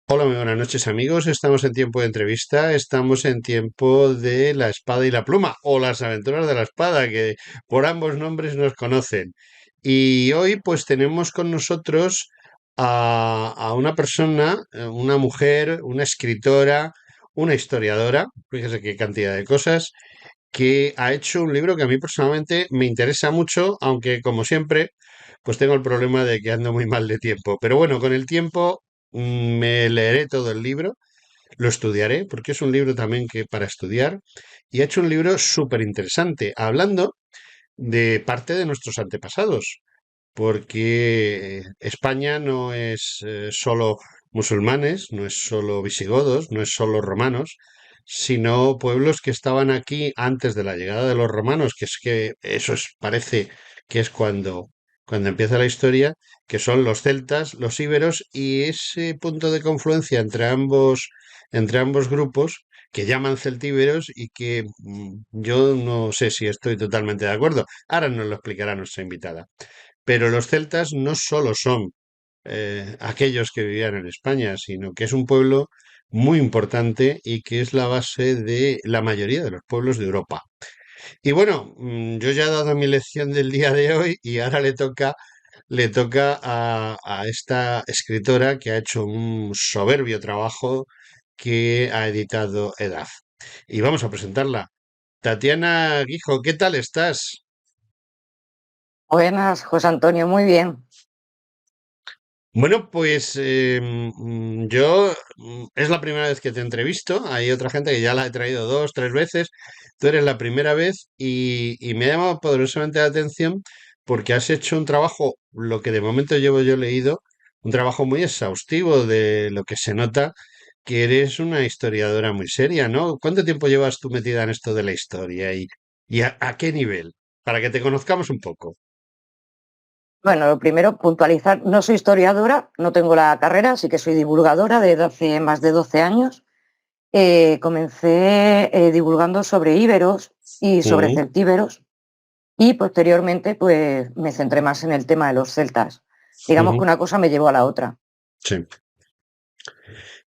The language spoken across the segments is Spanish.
Hola, muy buenas noches amigos. Estamos en tiempo de entrevista, estamos en tiempo de La Espada y la Pluma o Las Aventuras de la Espada, que por ambos nombres nos conocen. Y hoy pues tenemos con nosotros a una persona, una mujer, una escritora, una historiadora, fíjese qué cantidad de cosas, que ha hecho un libro que a mí personalmente me interesa mucho, aunque como siempre pues tengo el problema de que ando muy mal de tiempo. Pero bueno, con el tiempo me leeré todo el libro, lo estudiaré, porque es un libro también que para estudiar, y ha hecho un libro súper interesante, hablando de parte de nuestros antepasados, porque España no es solo musulmanes, no es solo visigodos, no es solo romanos, sino pueblos que estaban aquí antes de la llegada de los romanos, que es que eso parece que es cuando empieza la historia, que son los celtas, los íberos, y ese punto de confluencia entre ambos grupos, que llaman celtíberos y que yo no sé si estoy totalmente de acuerdo. Ahora nos lo explicará nuestra invitada. Pero los celtas no solo son aquellos que vivían en España, sino que es un pueblo muy importante y que es la base de la mayoría de los pueblos de Europa. Y bueno, yo ya he dado mi lección del día de hoy y ahora le toca a esta escritora que ha hecho un soberbio trabajo que ha editado EDAF. Y vamos a presentarla. Tatiana Guijo, ¿qué tal estás? Buenas, José Antonio, muy bien. Bueno, pues yo es la primera vez que te entrevisto. Hay otra gente que ya la he traído dos, tres veces. Tú eres la primera vez y me ha llamado poderosamente la atención porque has hecho un trabajo, lo que de momento llevo yo leído, un trabajo muy exhaustivo de lo que se nota que eres una historiadora muy seria, ¿no? ¿Cuánto tiempo llevas tú metida en esto de la historia y a qué nivel? Para que te conozcamos un poco. Bueno, lo primero, puntualizar, no soy historiadora, no tengo la carrera, sí que soy divulgadora desde hace más de 12 años. Comencé divulgando sobre íberos y sobre Ujú, celtíberos y posteriormente pues me centré más en el tema de los celtas. Digamos que ujú, una cosa me llevó a la otra. sí.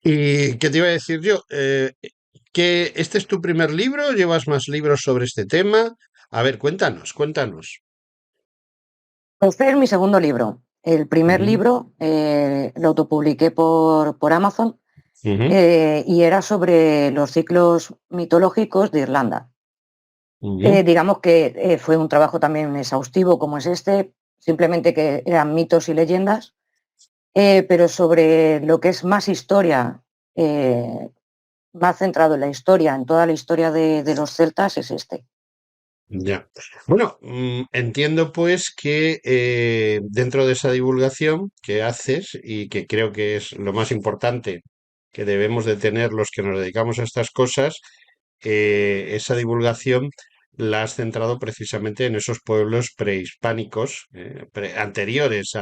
¿Y qué te iba a decir yo? ¿Que este es tu primer libro? ¿Llevas más libros sobre este tema? A ver, cuéntanos, cuéntanos. Este es mi segundo libro. El primer Ujú, libro lo autopubliqué por Amazon ujú, y era sobre los ciclos mitológicos de Irlanda. ujú. Digamos que fue un trabajo también exhaustivo como es este, simplemente que eran mitos y leyendas, pero sobre lo que es más historia, eh, más centrado en la historia, en toda la historia de los celtas, es este. Ya. Bueno, entiendo pues que dentro de esa divulgación que haces y que creo que es lo más importante que debemos de tener los que nos dedicamos a estas cosas, esa divulgación la has centrado precisamente en esos pueblos prehispánicos, anteriores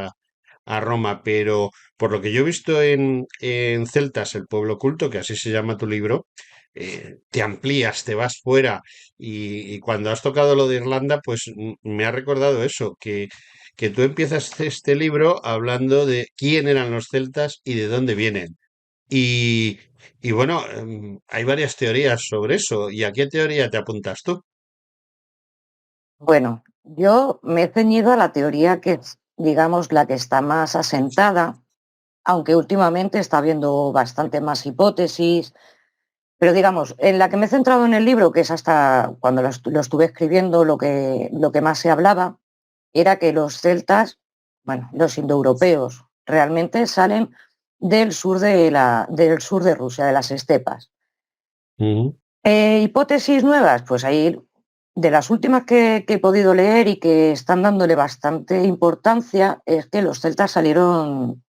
a Roma, pero por lo que yo he visto en Celtas, el pueblo oculto, que así se llama tu libro, te amplías, te vas fuera y cuando has tocado lo de Irlanda, pues me ha recordado eso, que tú empiezas este libro hablando de quién eran los celtas y de dónde vienen. Y, y bueno, hay varias teorías sobre eso. ¿Y a qué teoría te apuntas tú? Bueno, yo me he ceñido a la teoría que es, digamos, la que está más asentada, aunque últimamente está habiendo bastante más hipótesis. Pero digamos, en la que me he centrado en el libro, que es hasta cuando lo estuve escribiendo, lo que más se hablaba, era que los celtas, bueno, los indoeuropeos, realmente salen del sur de Rusia, de las estepas. Ujú, Hipótesis nuevas, pues ahí de las últimas que he podido leer y que están dándole bastante importancia es que los celtas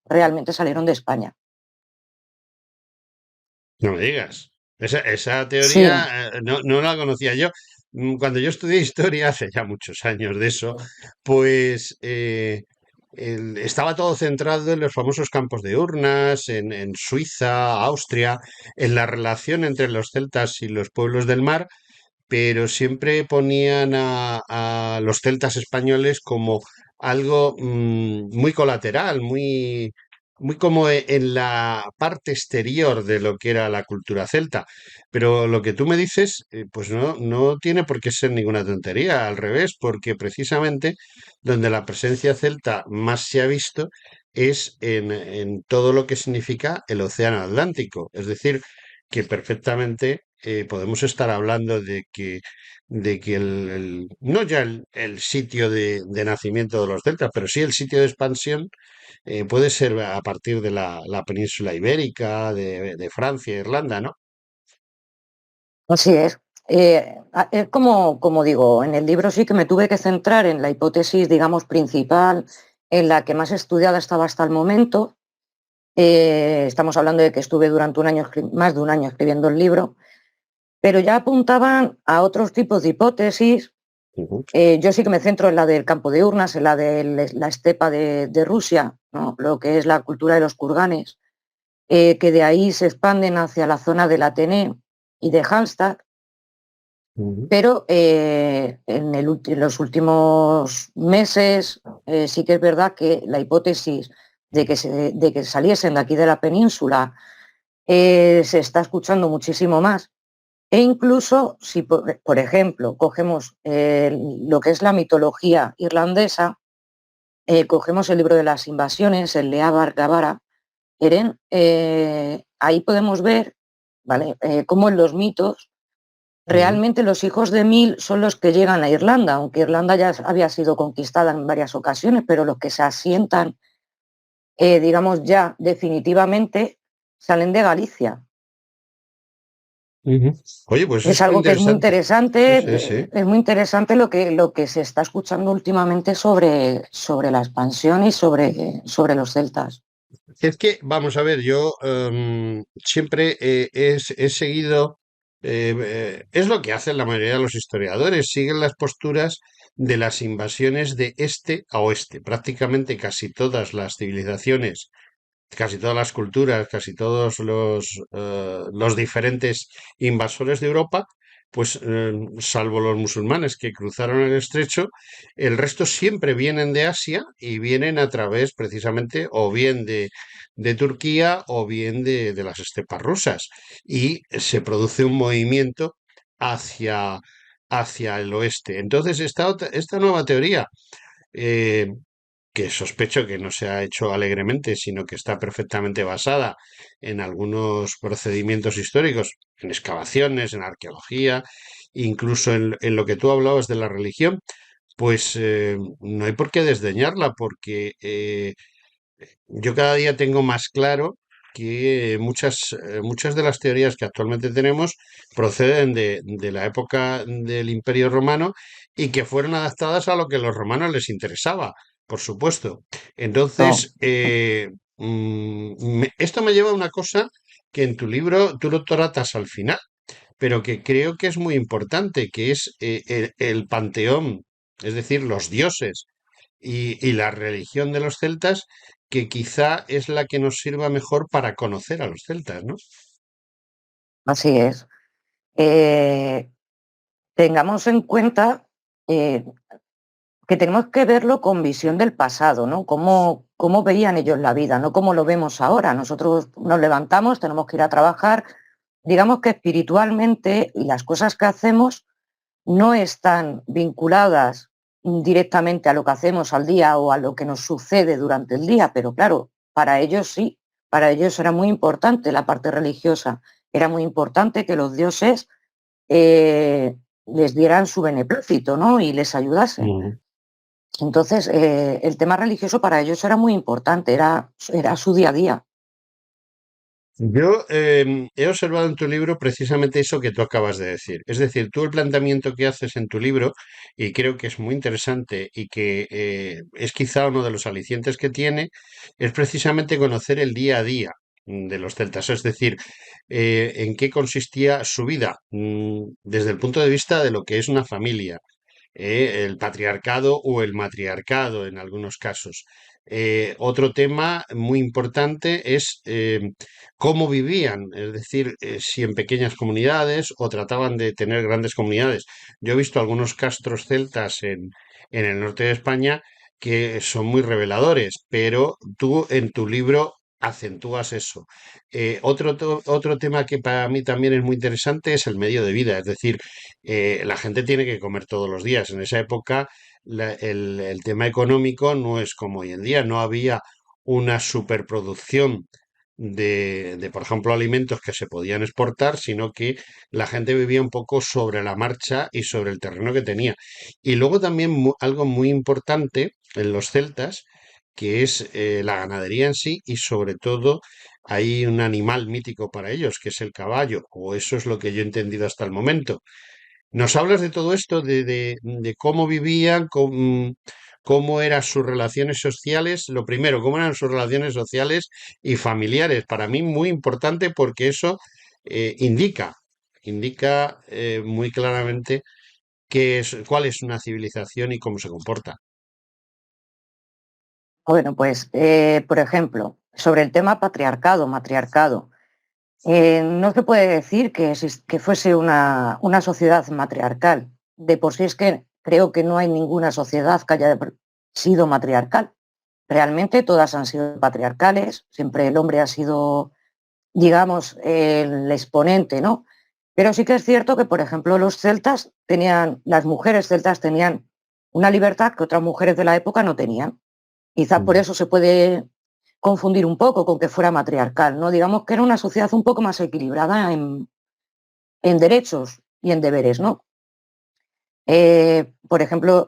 realmente salieron de España. No me digas. Esa Sí, teoría no la conocía yo. Cuando yo estudié historia, hace ya muchos años de eso, pues estaba todo centrado en los famosos campos de urnas, en Suiza, Austria, en la relación entre los celtas y los pueblos del mar, pero siempre ponían a los celtas españoles como algo muy colateral, muy como en la parte exterior de lo que era la cultura celta. Pero lo que tú me dices, pues no tiene por qué ser ninguna tontería, al revés, porque precisamente donde la presencia celta más se ha visto es en todo lo que significa el océano Atlántico. Es decir, que perfectamente podemos estar hablando de que no ya el sitio de nacimiento de los celtas, pero sí el sitio de expansión puede ser a partir de la península ibérica, de Francia, Irlanda, ¿no? así es. Es como digo, en el libro sí que me tuve que centrar en la hipótesis, digamos, principal, en la que más estudiada estaba hasta el momento. Estamos hablando de que estuve durante más de un año escribiendo el libro, pero ya apuntaban a otros tipos de hipótesis. Ujú, Yo sí que me centro en la del campo de urnas, en la de la estepa de Rusia, ¿no? Lo que es la cultura de los kurganes, que de ahí se expanden hacia la zona del Atené y de Hallstatt, ujú, pero en los últimos meses sí que es verdad que la hipótesis de que saliesen de aquí de la península se está escuchando muchísimo más. E incluso si, por ejemplo, cogemos lo que es la mitología irlandesa, cogemos el libro de las invasiones, el Leabar Gabara, Eren, ahí podemos ver, ¿vale? Cómo en los mitos ujú. realmente los hijos de Mil son los que llegan a Irlanda, aunque Irlanda ya había sido conquistada en varias ocasiones, pero los que se asientan, digamos ya definitivamente, salen de Galicia. Ujú. Oye, pues eso Es está algo que interesante. Sí, sí, sí. es muy interesante lo que se está escuchando últimamente sobre la expansión y sobre los celtas. Es que, vamos a ver, yo siempre he seguido, es lo que hacen la mayoría de los historiadores, siguen las posturas de las invasiones de este a oeste. Prácticamente casi todas las civilizaciones, casi todas las culturas, casi todos los diferentes invasores de Europa, pues salvo los musulmanes que cruzaron el estrecho, el resto siempre vienen de Asia y vienen a través precisamente o bien de Turquía o bien de las estepas rusas. Y se produce un movimiento hacia, hacia el oeste. Entonces, esta nueva teoría eh, que sospecho que no se ha hecho alegremente, sino que está perfectamente basada en algunos procedimientos históricos, en excavaciones, en arqueología, incluso en lo que tú hablabas de la religión, pues no hay por qué desdeñarla, porque yo cada día tengo más claro que muchas de las teorías que actualmente tenemos proceden de la época del Imperio Romano y que fueron adaptadas a lo que a los romanos les interesaba, por supuesto. No, Entonces, esto me lleva a una cosa que en tu libro tú lo tratas al final, pero que creo que es muy importante, que es el panteón, es decir, los dioses y la religión de los celtas, que quizá es la que nos sirva mejor para conocer a los celtas, ¿no? así es. Eh, Tengamos en cuenta eh, que tenemos que verlo con visión del pasado, ¿no? Cómo veían ellos la vida, no como lo vemos ahora. Nosotros nos levantamos, tenemos que ir a trabajar. Digamos que espiritualmente las cosas que hacemos no están vinculadas directamente a lo que hacemos al día o a lo que nos sucede durante el día, pero claro, para ellos sí, para ellos era muy importante la parte religiosa, era muy importante que los dioses les dieran su beneplácito, ¿no? Y les ayudasen. Ujú. Entonces, el tema religioso para ellos era muy importante, era su día a día. Yo he observado en tu libro precisamente eso que tú acabas de decir. Es decir, tú el planteamiento que haces en tu libro, y creo que es muy interesante y que es quizá uno de los alicientes que tiene, es precisamente conocer el día a día de los celtas. Es decir, en qué consistía su vida desde el punto de vista de lo que es una familia, el patriarcado o el matriarcado en algunos casos. Otro tema muy importante es cómo vivían, es decir, si en pequeñas comunidades o trataban de tener grandes comunidades. Yo he visto algunos castros celtas en el norte de España que son muy reveladores, pero tú en tu libro acentúas eso. Otro tema que para mí también es muy interesante es el medio de vida, es decir, la gente tiene que comer todos los días. En esa época el tema económico no es como hoy en día, no había una superproducción por ejemplo, alimentos que se podían exportar, sino que la gente vivía un poco sobre la marcha y sobre el terreno que tenía. Y luego también algo muy importante en los celtas, que es la ganadería en sí y sobre todo hay un animal mítico para ellos, que es el caballo, o eso es lo que yo he entendido hasta el momento. ¿Nos hablas de todo esto, de cómo vivían, cómo eran sus relaciones sociales? Lo primero, cómo eran sus relaciones sociales y familiares. Para mí muy importante porque eso indica muy claramente cuál es una civilización y cómo se comporta. Bueno, pues, por ejemplo, sobre el tema patriarcado, matriarcado, no se puede decir que fuese una sociedad matriarcal. De por sí es que creo que no hay ninguna sociedad que haya sido matriarcal. Realmente todas han sido patriarcales, siempre el hombre ha sido, digamos, el exponente, ¿no? Pero sí que es cierto que, por ejemplo, las mujeres celtas tenían una libertad que otras mujeres de la época no tenían. Quizás por Mm. eso se puede confundir un poco con que fuera matriarcal, ¿no? Digamos que era una sociedad un poco más equilibrada en derechos y en deberes, ¿no? Por ejemplo,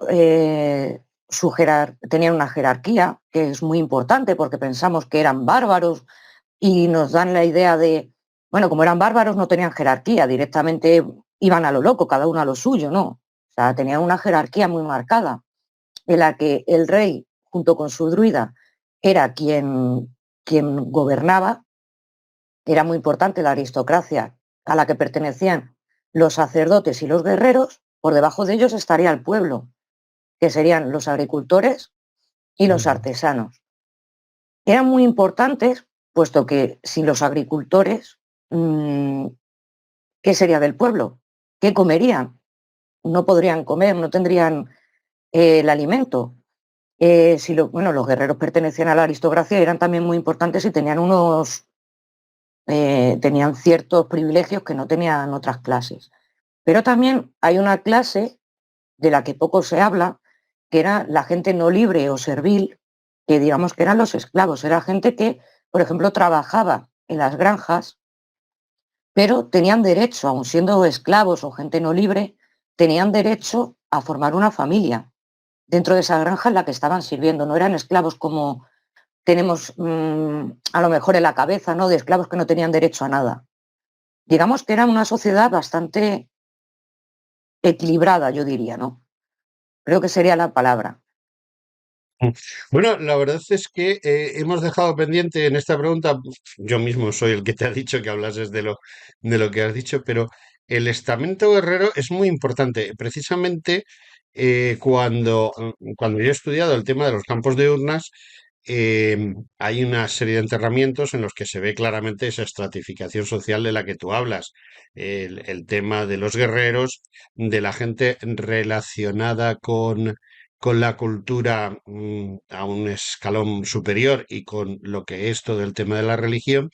tenían una jerarquía que es muy importante porque pensamos que eran bárbaros y nos dan la idea de, bueno, como eran bárbaros no tenían jerarquía, directamente iban a lo loco, cada uno a lo suyo, ¿no? O sea, tenían una jerarquía muy marcada en la que el rey, junto con su druida, era quien gobernaba. Era muy importante la aristocracia a la que pertenecían los sacerdotes y los guerreros. Por debajo de ellos estaría el pueblo, que serían los agricultores y los Ujú. artesanos. Eran muy importantes, puesto que sin los agricultores, mmm, ¿qué sería del pueblo? ¿Qué comerían? No podrían comer, no tendrían el alimento. Bueno, los guerreros pertenecían a la aristocracia y eran también muy importantes y tenían ciertos privilegios que no tenían otras clases. Pero también hay una clase de la que poco se habla, que era la gente no libre o servil, que digamos que eran los esclavos. Era gente que, por ejemplo, trabajaba en las granjas, pero tenían derecho, aun siendo esclavos o gente no libre, tenían derecho a formar una familia dentro de esa granja en la que estaban sirviendo. No eran esclavos como tenemos a lo mejor en la cabeza, ¿no? De esclavos que no tenían derecho a nada. Digamos que era una sociedad bastante equilibrada, yo diría, ¿no? Creo que sería la palabra. Mm. Bueno, la verdad es que hemos dejado pendiente en esta pregunta, yo mismo soy el que te ha dicho que hablases de lo que has dicho, pero el estamento guerrero es muy importante. Precisamente cuando yo he estudiado el tema de los campos de urnas, hay una serie de enterramientos en los que se ve claramente esa estratificación social de la que tú hablas. El tema de los guerreros, de la gente relacionada con la cultura a un escalón superior y con lo que es todo el tema de la religión,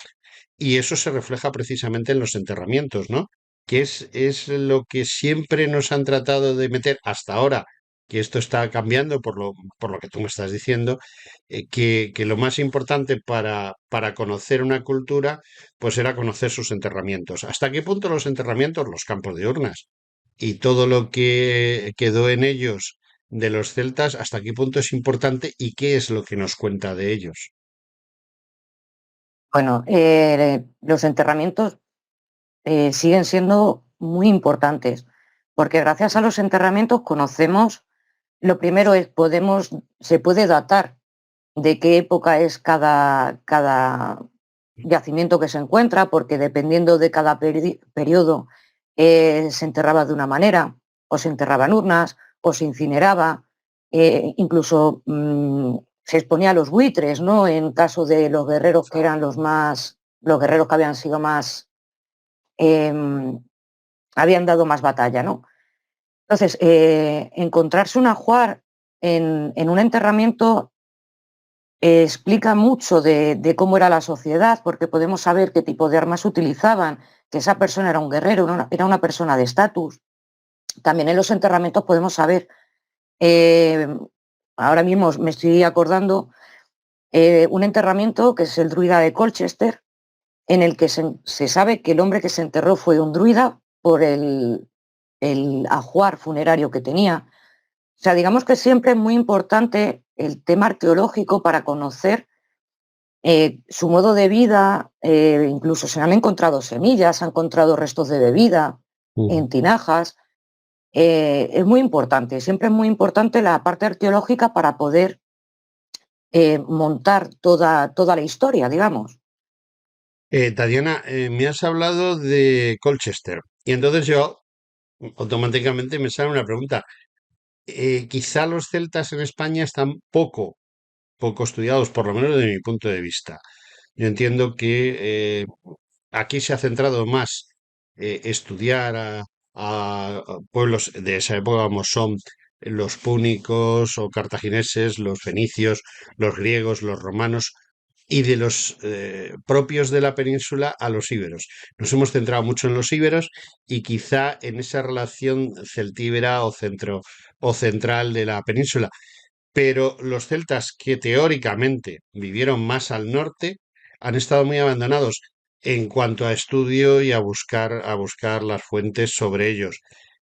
y eso se refleja precisamente en los enterramientos, ¿no? Que es lo que siempre nos han tratado de meter hasta ahora, que esto está cambiando por lo que tú me estás diciendo, que lo más importante para conocer una cultura, pues era conocer sus enterramientos. ¿Hasta qué punto los enterramientos? Los campos de urnas. Y todo lo que quedó en ellos de los celtas, ¿hasta qué punto es importante y qué es lo que nos cuenta de ellos? Bueno, los enterramientos siguen siendo muy importantes, porque gracias a los enterramientos conocemos, lo primero es, se puede datar de qué época es cada yacimiento que se encuentra, porque dependiendo de cada periodo se enterraba de una manera, o se enterraba en urnas, o se incineraba, incluso se exponía a los buitres, ¿no? En caso de los guerreros que eran los guerreros que habían sido más, eh, habían dado más batalla, ¿no? Entonces, encontrarse un ajuar en un enterramiento explica mucho de cómo era la sociedad, porque podemos saber qué tipo de armas utilizaban, que esa persona era un guerrero, era una persona de estatus. También en los enterramientos podemos saber, eh, ahora mismo me estoy acordando, un enterramiento que es el druida de Colchester, en el que se sabe que el hombre que se enterró fue un druida por el ajuar funerario que tenía. O sea, digamos que siempre es muy importante el tema arqueológico para conocer su modo de vida, incluso se han encontrado semillas, se han encontrado restos de bebida Ujú. en tinajas. Es muy importante, siempre es muy importante la parte arqueológica para poder montar toda la historia, digamos. Tatiana, me has hablado de Colchester y entonces yo automáticamente me sale una pregunta. Quizá los celtas en España están poco estudiados, por lo menos desde mi punto de vista. Yo entiendo que aquí se ha centrado más estudiar a pueblos de esa época como son los púnicos o cartagineses, los fenicios, los griegos, los romanos y de los propios de la península a los íberos. Nos hemos centrado mucho en los íberos y quizá en esa relación celtíbera o o central de la península. Pero los celtas que teóricamente vivieron más al norte han estado muy abandonados en cuanto a estudio y a buscar las fuentes sobre ellos.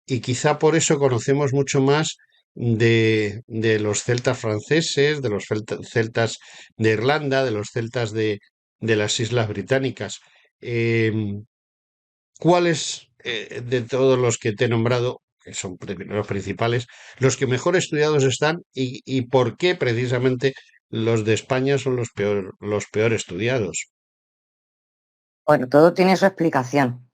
Y quizá por eso conocemos mucho más de los celtas franceses, de los celtas de Irlanda, de los celtas de las Islas Británicas. Em, ¿Cuáles de todos los que te he nombrado, que son los principales, los que mejor estudiados están y por qué precisamente los de España son los peor estudiados? Bueno, todo tiene su explicación.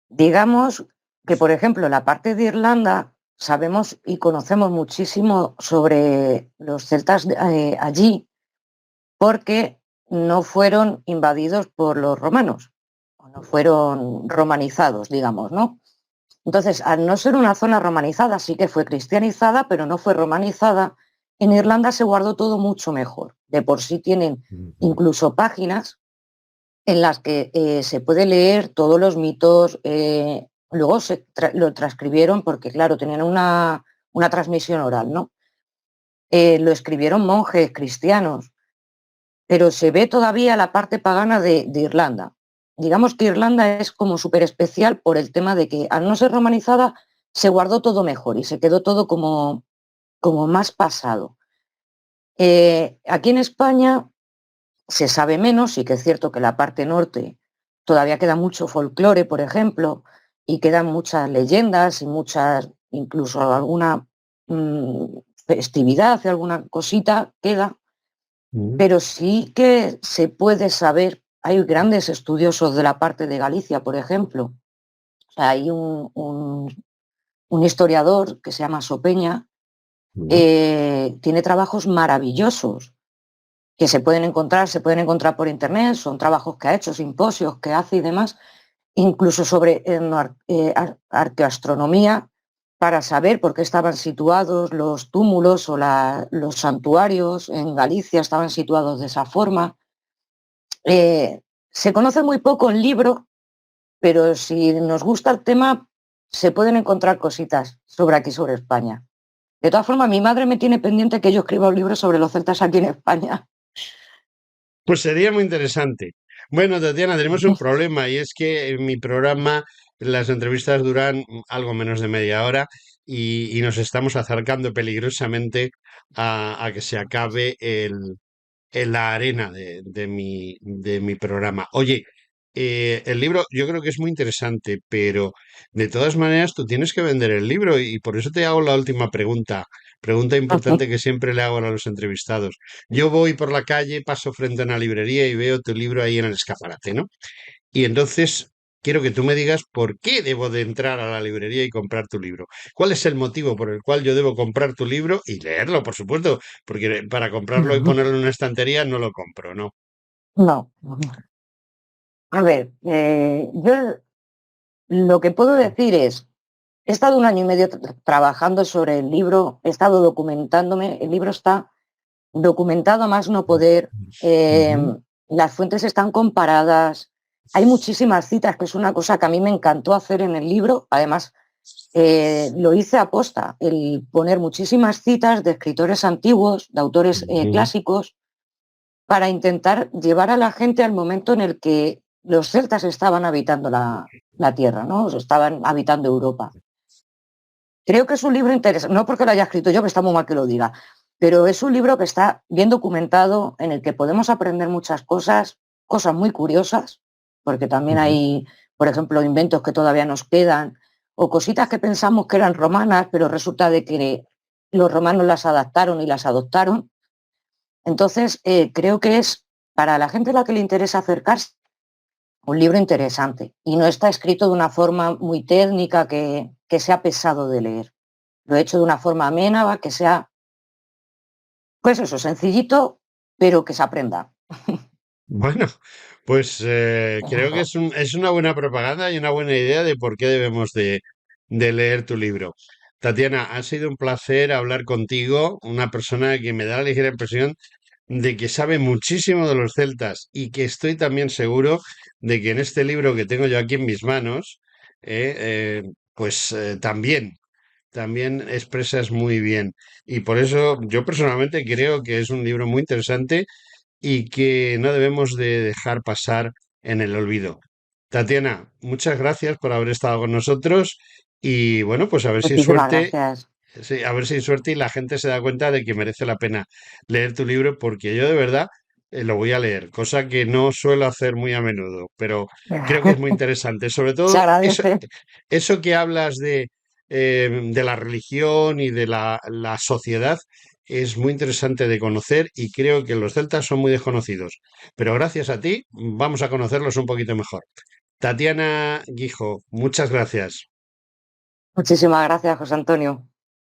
Digamos que, por ejemplo, la parte de Irlanda sabemos y conocemos muchísimo sobre los celtas allí porque no fueron invadidos por los romanos, o no fueron romanizados, digamos, ¿no? Entonces, al no ser una zona romanizada, sí que fue cristianizada, pero no fue romanizada, en Irlanda se guardó todo mucho mejor. De por sí tienen Ujú. incluso páginas en las que se puede leer todos los mitos, luego lo transcribieron porque, claro, tenían una transmisión oral, ¿no? Lo escribieron monjes cristianos, pero se ve todavía la parte pagana de Irlanda. Digamos que Irlanda es como súper especial por el tema de que al no ser romanizada se guardó todo mejor y se quedó todo como más pasado. Aquí en España se sabe menos, sí que es cierto que la parte norte todavía queda mucho folclore, por ejemplo, y quedan muchas leyendas y muchas, incluso alguna mm, festividad, alguna cosita queda, Ujú. pero sí que se puede saber, hay grandes estudiosos de la parte de Galicia, por ejemplo. O sea, hay un historiador que se llama Sopeña, Ujú. tiene trabajos maravillosos que se pueden encontrar por internet, son trabajos que ha hecho, simposios que hace y demás, incluso sobre arqueoastronomía, para saber por qué estaban situados los túmulos o los santuarios en Galicia, estaban situados de esa forma. Se conoce muy poco en libro, pero si nos gusta el tema, se pueden encontrar cositas sobre aquí, sobre España. De todas formas, mi madre me tiene pendiente que yo escriba un libro sobre los celtas aquí en España. Pues sería muy interesante. Bueno, Tatiana, tenemos un problema y es que en mi programa las entrevistas duran algo menos de media hora y nos estamos acercando peligrosamente a que se acabe en la arena de mi programa. Oye, el libro yo creo que es muy interesante, pero de todas maneras tú tienes que vender el libro y por eso te hago la última pregunta importante que siempre le hago a los entrevistados. Yo voy por la calle, paso frente a una librería y veo tu libro ahí en el escaparate, ¿no? Y entonces quiero que tú me digas por qué debo de entrar a la librería y comprar tu libro. ¿Cuál es el motivo por el cual yo debo comprar tu libro y leerlo, por supuesto? Porque para comprarlo y ponerlo en una estantería no lo compro, ¿no? No. A ver, yo lo que puedo decir es, he estado un año y medio trabajando sobre el libro, he estado documentándome, el libro está documentado a más no poder, eh, Ujú. las fuentes están comparadas, hay muchísimas citas, que es una cosa que a mí me encantó hacer en el libro, además lo hice a posta, el poner muchísimas citas de escritores antiguos, de autores Ujú. clásicos, para intentar llevar a la gente al momento en el que los celtas estaban habitando la tierra, ¿no? Estaban habitando Europa. Creo que es un libro interesante, no porque lo haya escrito yo, que está muy mal que lo diga, pero es un libro que está bien documentado, en el que podemos aprender muchas cosas, cosas muy curiosas, porque también Ujú. hay, por ejemplo, inventos que todavía nos quedan, o cositas que pensamos que eran romanas, pero resulta de que los romanos las adaptaron y las adoptaron. Entonces, creo que es, para la gente a la que le interesa acercarse, un libro interesante y no está escrito de una forma muy técnica que sea pesado de leer. Lo he hecho de una forma amena, que sea, pues eso, sencillito, pero que se aprenda. Bueno, pues creo que es una buena propaganda y una buena idea de por qué debemos de leer tu libro. Tatiana, ha sido un placer hablar contigo, una persona que me da la ligera impresión de que sabe muchísimo de los celtas y que estoy también seguro de que en este libro que tengo yo aquí en mis manos, pues también expresas muy bien. Y por eso yo personalmente creo que es un libro muy interesante y que no debemos de dejar pasar en el olvido. Tatiana, muchas gracias por haber estado con nosotros y bueno, pues a ver si hay Muchísimas suerte, gracias. sí, a ver si hay suerte y la gente se da cuenta de que merece la pena leer tu libro porque yo de verdad lo voy a leer, cosa que no suelo hacer muy a menudo, pero creo que es muy interesante. Sobre Se todo agradece. eso que hablas de la religión y de la sociedad es muy interesante de conocer y creo que los celtas son muy desconocidos. Pero gracias a ti vamos a conocerlos un poquito mejor. Tatiana Guijo, muchas gracias. Muchísimas gracias, José Antonio.